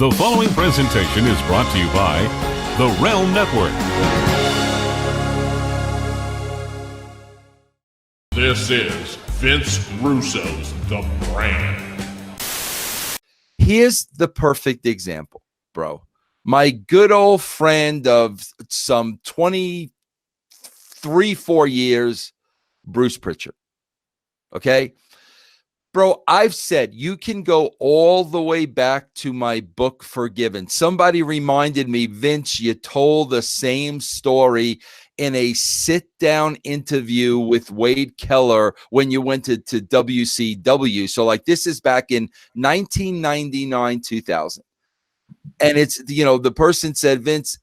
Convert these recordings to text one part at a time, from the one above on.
The following presentation is brought to you by the Realm Network. This is Vince Russo's The Brand. Here's the perfect example, bro. My good old friend of some 4 years, Bruce Prichard. Okay? Bro, I've said you can go all the way back to my book, Forgiven. Somebody reminded me, Vince, you told the same story in a sit-down interview with Wade Keller when you went to WCW. So, like, this is back in 1999, 2000. And it's, the person said, Vince,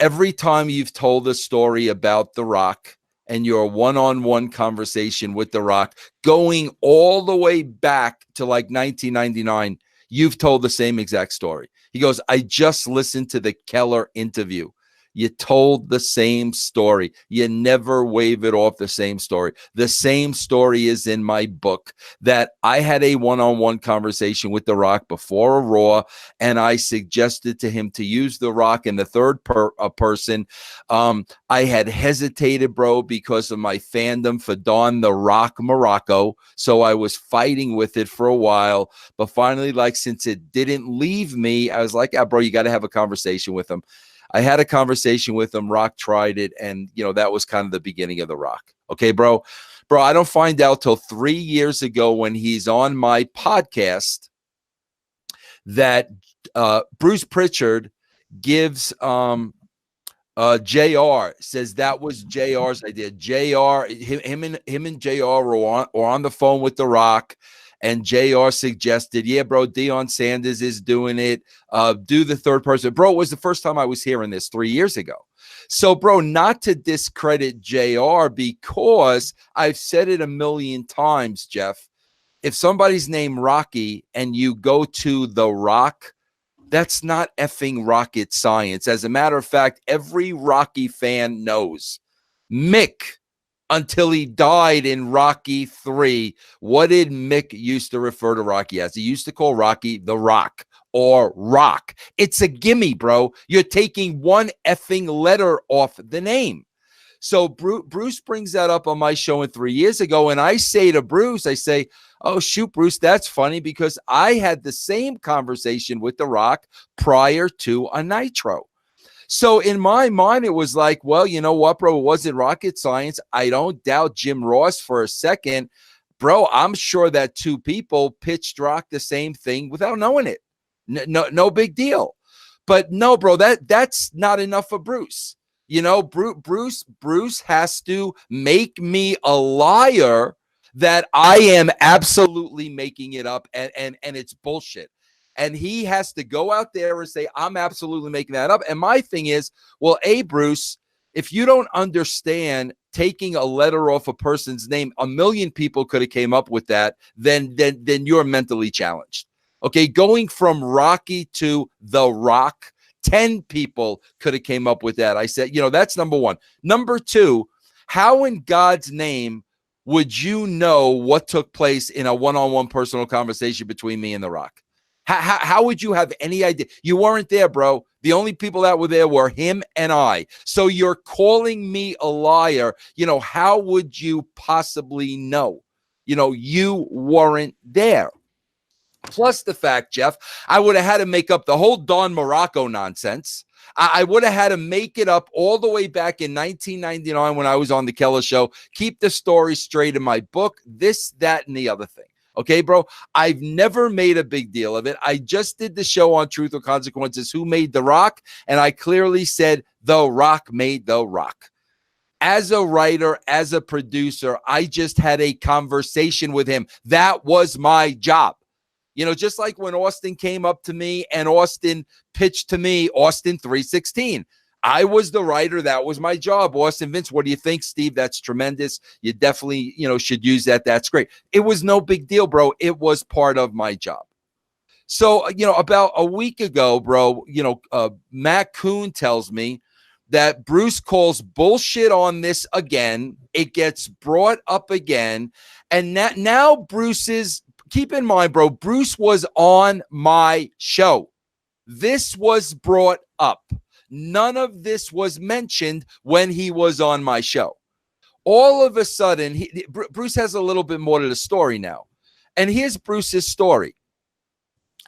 every time you've told a story about The Rock and your one-on-one conversation with The Rock, going all the way back to like 1999, you've told the same exact story. He goes, I just listened to the Keller interview. You told the same story. You never wave it off the same story. The same story is in my book, that I had a one-on-one conversation with The Rock before a Raw, and I suggested to him to use The Rock in the third person. I had hesitated, bro, because of my fandom for Don The Rock Morocco. So I was fighting with it for a while. But finally, like, since it didn't leave me, I was like, bro, you got to have a conversation with him. I had a conversation with him. Rock tried it. And, that was kind of the beginning of The Rock. Okay, bro? Bro, I don't find out till 3 years ago when he's on my podcast that Bruce Prichard gives JR, says that was JR's idea. JR, him and JR were on the phone with The Rock. And JR suggested, yeah, bro, Deion Sanders is doing it. Do the third person. Bro, it was the first time I was hearing this 3 years ago. So, bro, not to discredit JR, because I've said it a million times, Jeff. If somebody's named Rocky and you go to The Rock, that's not effing rocket science. As a matter of fact, every Rocky fan knows Mick, until he died in Rocky 3, what did Mick used to refer to Rocky as? He used to call Rocky The Rock or Rock. It's a gimme, bro. You're taking one effing letter off the name. So Bruce brings that up on my show 3 years ago, and I say to Bruce, I say, oh, shoot, Bruce, that's funny, because I had the same conversation with The Rock prior to a Nitro. So in my mind, it was like, well, you know what, bro? It wasn't rocket science. I don't doubt Jim Ross for a second. Bro, I'm sure that two people pitched Rock the same thing without knowing it. No big deal. But no, bro, that's not enough for Bruce. Bruce has to make me a liar that I am absolutely making it up, and it's bullshit. And he has to go out there and say, I'm absolutely making that up. And my thing is, well, Bruce, if you don't understand taking a letter off a person's name, a million people could have came up with that, then you're mentally challenged. Okay, going from Rocky to The Rock, 10 people could have came up with that. I said, that's number one. Number two, how in God's name would you know what took place in a one-on-one personal conversation between me and The Rock? How would you have any idea? You weren't there, bro. The only people that were there were him and I. So you're calling me a liar. How would you possibly know? You weren't there. Plus the fact, Jeff, I would have had to make up the whole Don Morocco nonsense. I would have had to make it up all the way back in 1999 when I was on the Keller Show. Keep the story straight in my book, this, that, and the other thing. Okay, bro, I've never made a big deal of it. I just did the show on Truth or Consequences, Who Made The Rock? And I clearly said The Rock made The Rock. As a writer, as a producer, I just had a conversation with him. That was my job. Just like when Austin came up to me and Austin pitched to me Austin 316. I was the writer. That was my job. Austin, Vince, what do you think, Steve? That's tremendous. You definitely, should use that. That's great. It was no big deal, bro. It was part of my job. So, about a week ago, bro, Matt Kuhn tells me that Bruce calls bullshit on this again. It gets brought up again. And now Bruce is, keep in mind, bro, Bruce was on my show. this was brought up. None of this was mentioned when he was on my show. All of a sudden, Bruce has a little bit more to the story now. And here's Bruce's story.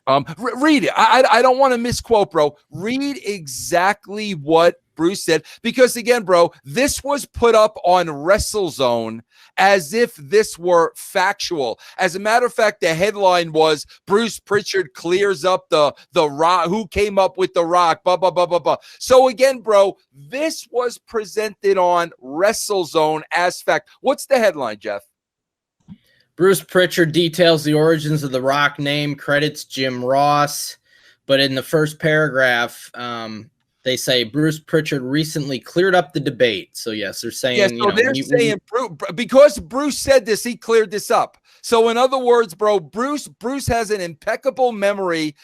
Read it. I don't want to misquote, bro. Read exactly what Bruce said, because again, bro, this was put up on WrestleZone as if this were factual. As a matter of fact, the headline was Bruce Prichard clears up the Rock, who came up with the Rock, blah, blah, blah, blah, blah. So again, bro, this was presented on WrestleZone as fact. What's the headline, Jeff? Bruce Prichard details the origins of the Rock name, credits Jim Ross. But in the first paragraph, they say Bruce Prichard recently cleared up the debate. So yes, they're saying, yeah, so they're saying because Bruce said this, he cleared this up. So in other words, bro, Bruce has an impeccable memory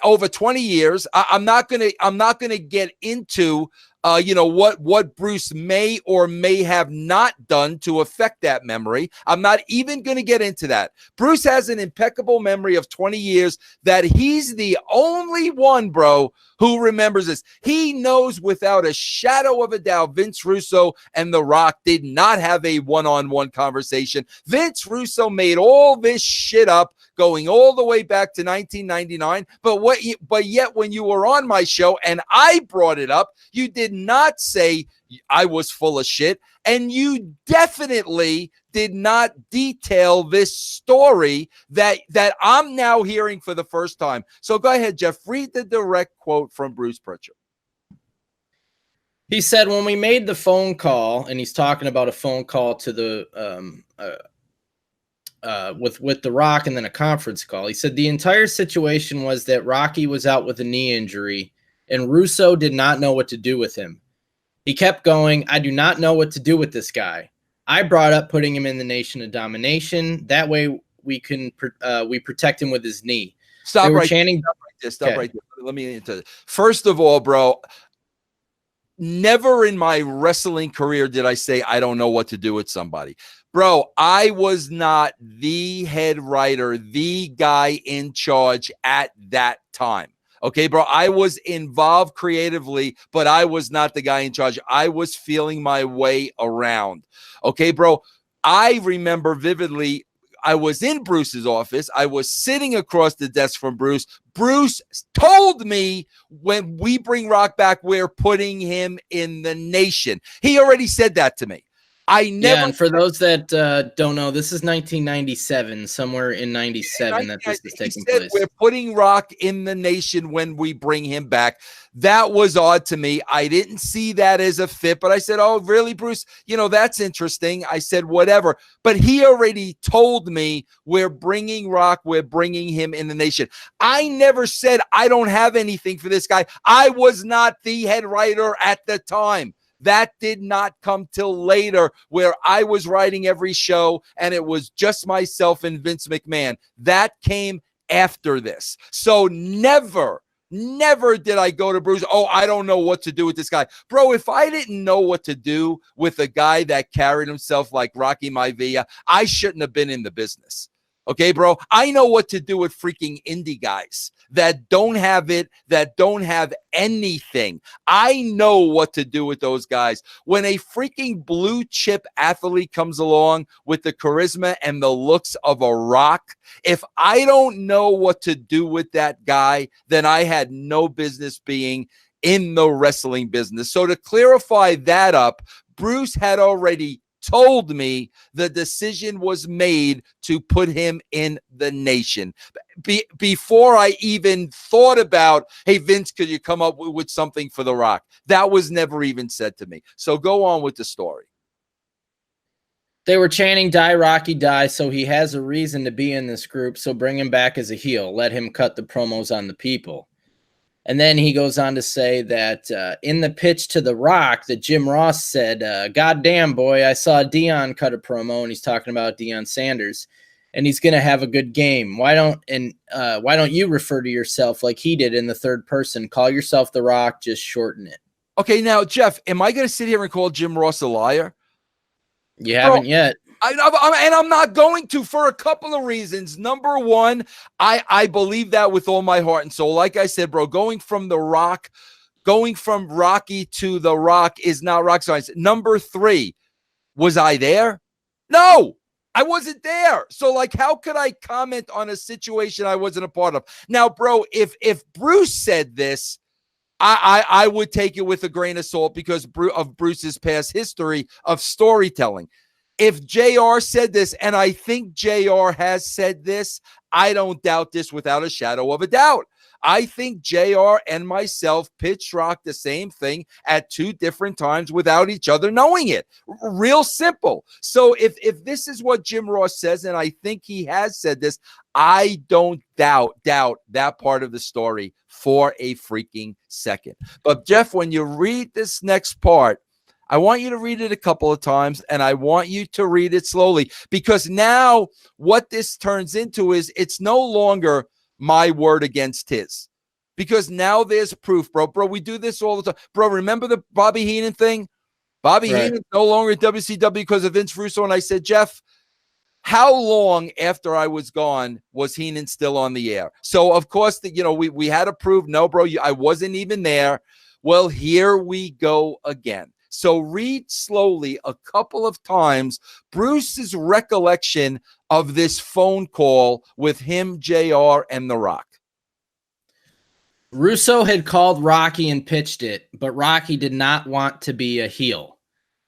over 20 years. I'm not gonna get into what Bruce may or may have not done to affect that memory. I'm not even going to get into that. Bruce has an impeccable memory of 20 years that he's the only one, bro, who remembers this. He knows without a shadow of a doubt Vince Russo and The Rock did not have a one-on-one conversation. Vince Russo made all this shit up going all the way back to 1999. But yet when you were on my show and I brought it up, you did not say I was full of shit, and you definitely did not detail this story that I'm now hearing for the first time. So go ahead, Jeff, read the direct quote from Bruce Prichard. He said, when we made the phone call, and he's talking about a phone call to the with The Rock and then a conference call. He said the entire situation was that Rocky was out with a knee injury and Russo did not know what to do with him. He kept going, I do not know what to do with this guy. I brought up putting him in the Nation of Domination. That way we can we protect him with his knee. Stop right there. Stop right there. Let me into it. First of all, bro, never in my wrestling career did I say I don't know what to do with somebody. Bro, I was not the head writer, the guy in charge at that time. Okay, bro, I was involved creatively, but I was not the guy in charge. I was feeling my way around. Okay, bro, I remember vividly, I was in Bruce's office. I was sitting across the desk from Bruce. Bruce told me when we bring Rock back, we're putting him in the Nation. He already said that to me. Yeah, and for those that don't know, this is 1997, somewhere in 97 that this is taking place. We're putting Rock in the Nation when we bring him back. That was odd to me. I didn't see that as a fit, but I said, oh, really, Bruce? That's interesting. I said, whatever. But he already told me we're bringing Rock, we're bringing him in the Nation. I never said I don't have anything for this guy. I was not the head writer at the time. That did not come till later, where I was writing every show and it was just myself and Vince McMahon. That came after this. So never did I go to Bruce, oh, I don't know what to do with this guy. Bro, if I didn't know what to do with a guy that carried himself like Rocky Maivia, I shouldn't have been in the business. Okay, bro, I know what to do with freaking indie guys that don't have it, that don't have anything. I know what to do with those guys. When a freaking blue chip athlete comes along with the charisma and the looks of a Rock, if I don't know what to do with that guy, then I had no business being in the wrestling business. So to clarify that up, Bruce had already told me the decision was made to put him in the Nation. Before I even thought about, hey, Vince, could you come up with something for The Rock? That was never even said to me. So go on with the story. They were chanting, die, Rocky, die, so he has a reason to be in this group, so bring him back as a heel. Let him cut the promos on the people. And then he goes on to say that in the pitch to The Rock, that Jim Ross said, God damn, boy, I saw Deion cut a promo, and he's talking about Deion Sanders, and he's going to have a good game. Why don't you refer to yourself like he did in the third person? Call yourself The Rock, just shorten it. Okay, now, Jeff, am I going to sit here and call Jim Ross a liar? You haven't yet. I'm not going to, for a couple of reasons. Number one, I believe that with all my heart and soul. Like I said, bro, going from Rocky to The Rock is not rock science. Number three, was I there? No, I wasn't there. So, like, how could I comment on a situation I wasn't a part of? Now, bro, if Bruce said this, I would take it with a grain of salt because of Bruce's past history of storytelling. If JR said this, and I think JR has said this, I don't doubt this without a shadow of a doubt. I think JR and myself pitched Rock the same thing at two different times without each other knowing it. Real simple. So if this is what Jim Ross says, and I think he has said this, I don't doubt that part of the story for a freaking second. But Jeff, when you read this next part, I want you to read it a couple of times, and I want you to read it slowly, because now what this turns into is it's no longer my word against his, because now there's proof, bro. We do this all the time. Bro, remember the Bobby Heenan thing? Bobby Heenan's no longer at WCW because of Vince Russo. And I said, Jeff, how long after I was gone was Heenan still on the air? So, of course, we had to prove, no, bro, I wasn't even there. Well, here we go again. So read slowly a couple of times Bruce's recollection of this phone call with him, JR, and The Rock. Russo had called Rocky and pitched it, but Rocky did not want to be a heel.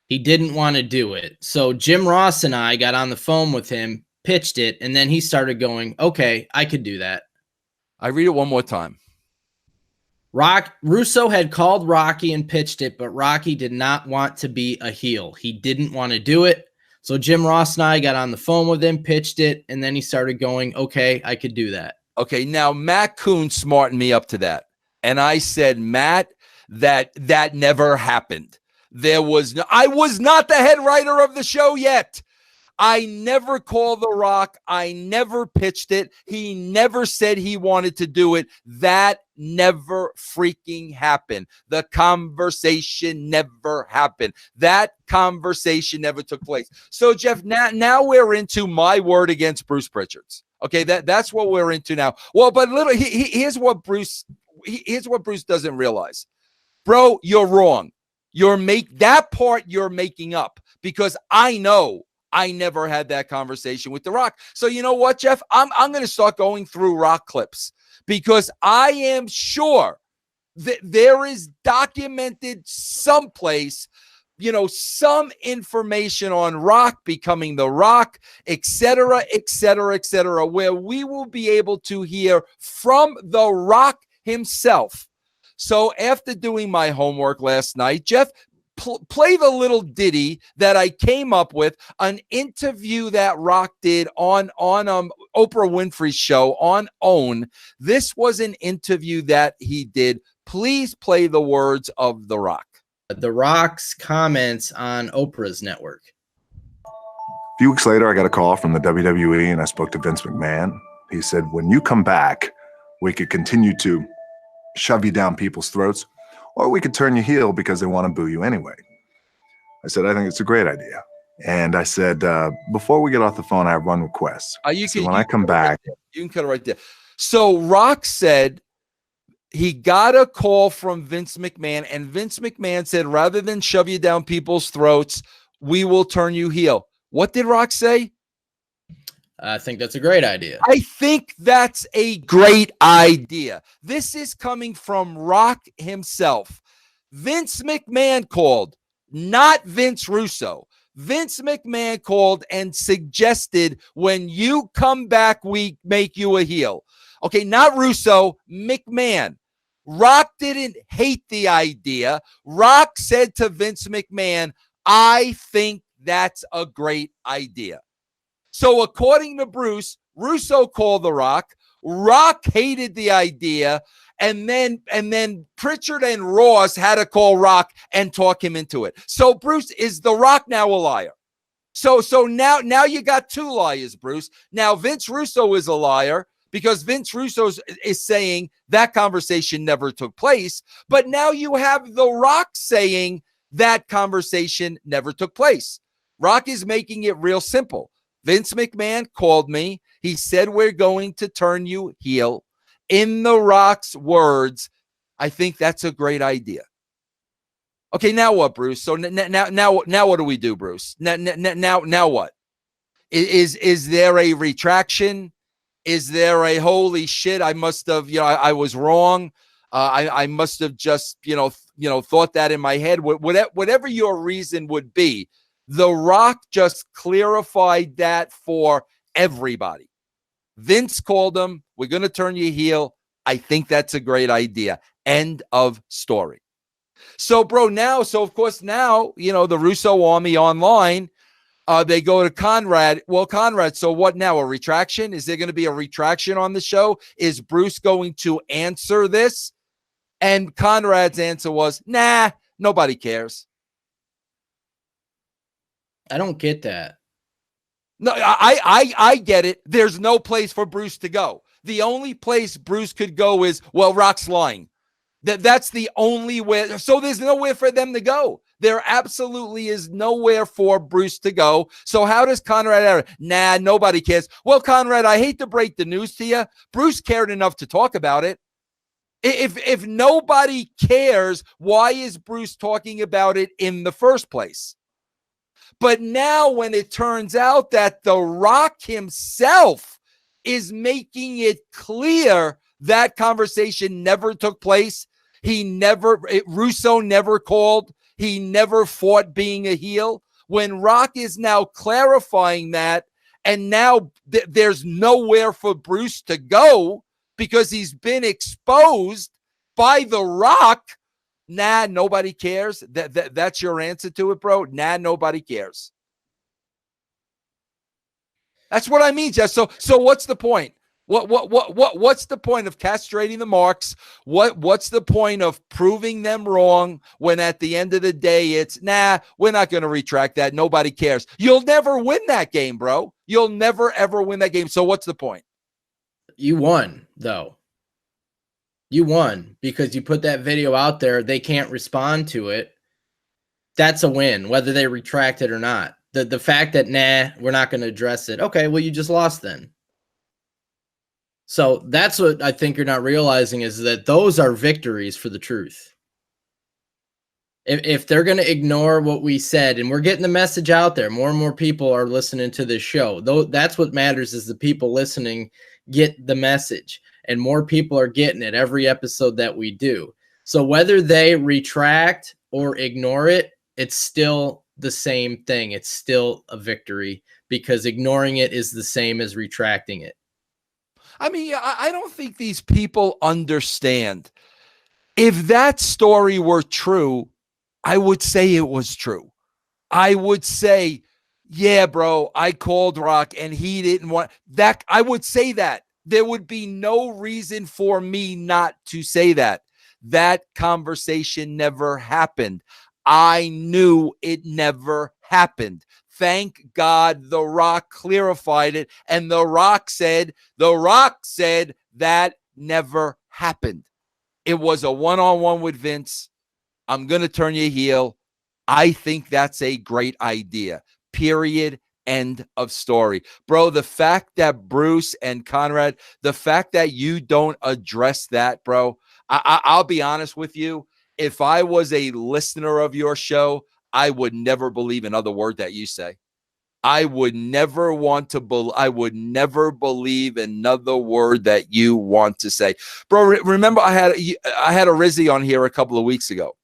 He didn't want to do it. So Jim Ross and I got on the phone with him, pitched it, and then he started going, okay, I could do that. I read it one more time. Russo had called Rocky and pitched it, but Rocky did not want to be a heel. He didn't want to do it. So Jim Ross and I got on the phone with him, pitched it, and then he started going, okay, I could do that. Okay, now Matt Kuhn smartened me up to that. And I said, Matt, that never happened. I was not the head writer of the show yet. I never called The Rock. I never pitched it. He never said he wanted to do it. That never freaking happened. The conversation never happened. That conversation never took place. So, Jeff, now we're into my word against Bruce Prichard's. Okay, that's what we're into now. Well, but here's what Bruce doesn't realize. Bro, you're wrong. That part you're making up, because I know I never had that conversation with The Rock. So you know what, Jeff? I'm going to start going through Rock clips, because I am sure that there is documented someplace, some information on Rock becoming The Rock, et cetera, where we will be able to hear from The Rock himself. So after doing my homework last night, Jeff, play the little ditty that I came up with, an interview that Rock did on Oprah Winfrey's show on OWN. This was an interview that he did. Please play the words of The Rock. The Rock's comments on Oprah's network. A few weeks later, I got a call from the WWE, and I spoke to Vince McMahon. He said, when you come back, we could continue to shove you down people's throats, or we could turn you heel because they want to boo you anyway. I said, I think it's a great idea. And I said, before we get off the phone, I have one request. When I come back, you can cut it right there. So Rock said he got a call from Vince McMahon, and Vince McMahon said, rather than shove you down people's throats, we will turn you heel. What did Rock say? I think that's a great idea. I think that's a great idea. This is coming from Rock himself. Vince McMahon called, not Vince Russo. Vince McMahon called and suggested, when you come back, we make you a heel. Okay, not Russo, McMahon. Rock didn't hate the idea. Rock said to Vince McMahon, I think that's a great idea. So according to Bruce, Russo called The Rock. Rock hated the idea, and then Prichard and Ross had to call Rock and talk him into it. So Bruce, is The Rock now a liar? So now you got two liars, Bruce. Now Vince Russo is a liar, because Vince Russo is saying that conversation never took place. But now you have The Rock saying that conversation never took place. Rock is making it real simple. Vince McMahon called me. He said, we're going to turn you heel. In The Rock's words, I think that's a great idea. Okay, now what, Bruce? So now what do we do, Bruce? Now what? Is there a retraction? Is there a holy shit? I must have, I was wrong. I must have just, thought that in my head. Whatever your reason would be, The Rock just clarified that for everybody. Vince called him. We're going to turn you heel. I think that's a great idea. End of story. So, bro, of course, the Russo army online, they go to Conrad. Well, Conrad, so what now? A retraction? Is there going to be a retraction on the show? Is Bruce going to answer this? And Conrad's answer was, nah, nobody cares. I don't get that. No, I get it. There's no place for Bruce to go. The only place Bruce could go is, well, Rock's lying. That's the only way. So there's nowhere for them to go. There absolutely is nowhere for Bruce to go. So how does Conrad? Nah, nobody cares. Well, Conrad, I hate to break the news to you. Bruce cared enough to talk about it. If nobody cares, why is Bruce talking about it in the first place? But now when it turns out that The Rock himself is making it clear that conversation never took place, Russo never called, he never fought being a heel. When Rock is now clarifying that, and now there's nowhere for Bruce to go because he's been exposed by The Rock, nah, nobody cares. That's your answer to it, bro. Nah, nobody cares. That's what I mean, Jeff. So what's the point? What's the point of castrating the marks? What's the point of proving them wrong when at the end of the day it's, nah, we're not going to retract that. Nobody cares. You'll never win that game, bro. You'll never, ever win that game. So what's the point? You won, though. You won because you put that video out there. They can't respond to it. That's a win, whether they retract it or not. The fact that, nah, we're not going to address it. Okay, well, you just lost then. So that's what I think you're not realizing is that those are victories for the truth. If they're going to ignore what we said, and we're getting the message out there, more and more people are listening to this show. Though that's what matters is the people listening get the message, and more people are getting it every episode that we do. So whether they retract or ignore it, it's still the same thing. It's still a victory because ignoring it is the same as retracting it. I mean, I don't think these people understand. If that story were true, I would say it was true. I would say, yeah, bro, I called Rock and he didn't want that. I would say that. There would be no reason for me not to say that. That conversation never happened. I knew it never happened. Thank God The Rock clarified it. And The Rock said that never happened. It was a one-on-one with Vince. I'm going to turn you heel. I think that's a great idea. Period. End of story. Bro, the fact that Bruce and Conrad, the fact that you don't address that, bro, I'll be honest with you. If I was a listener of your show, I would never believe another word that you say. I would never I would never believe another word that you want to say. Bro, remember I had a Rizzy on here a couple of weeks ago.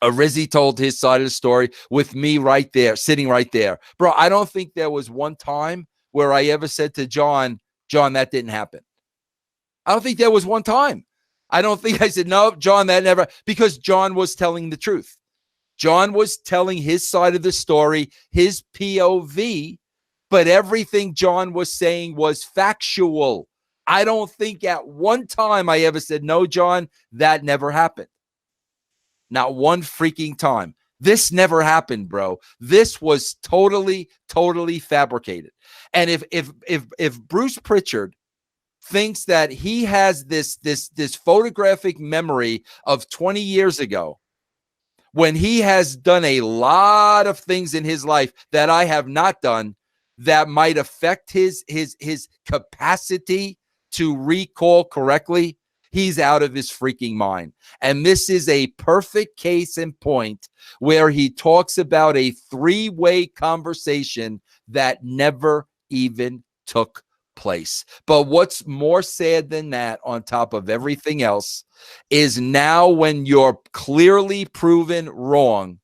A Rizzy told his side of the story with me right there, sitting right there. Bro, I don't think there was one time where I ever said to John, that didn't happen. I don't think there was one time. I don't think I said, no, John, that never, because John was telling the truth. John was telling his side of the story, his POV, but everything John was saying was factual. I don't think at one time I ever said, no, John, that never happened. Not one freaking time. This never happened, bro. This was totally fabricated. And if Bruce Prichard thinks that he has this photographic memory of 20 years ago when he has done a lot of things in his life that I have not done that might affect his capacity to recall correctly, he's out of his freaking mind. And this is a perfect case in point where he talks about a three-way conversation that never even took place. But what's more sad than that, on top of everything else, is now when you're clearly proven wrong,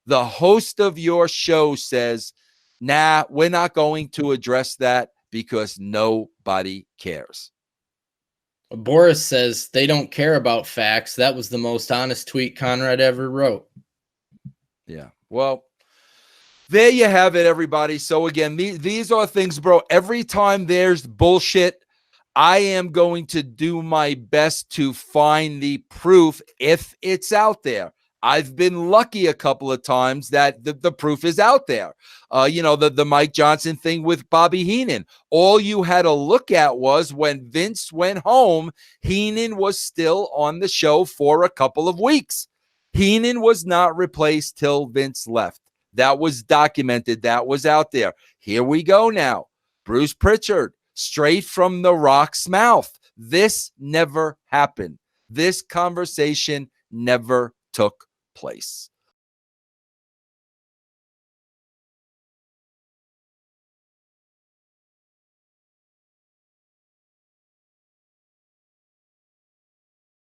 the host of your show says, nah, we're not going to address that because nobody cares. Boris says they don't care about facts. That was the most honest tweet Conrad ever wrote. Yeah. Well, there you have it, everybody. So again, these are things, bro. Every time there's bullshit, I am going to do my best to find the proof if it's out there. I've been lucky a couple of times that the proof is out there. The Mike Johnson thing with Bobby Heenan. All you had to look at was when Vince went home, Heenan was still on the show for a couple of weeks. Heenan was not replaced till Vince left. That was documented. That was out there. Here we go now. Bruce Prichard, straight from The Rock's mouth. This never happened. This conversation never took place.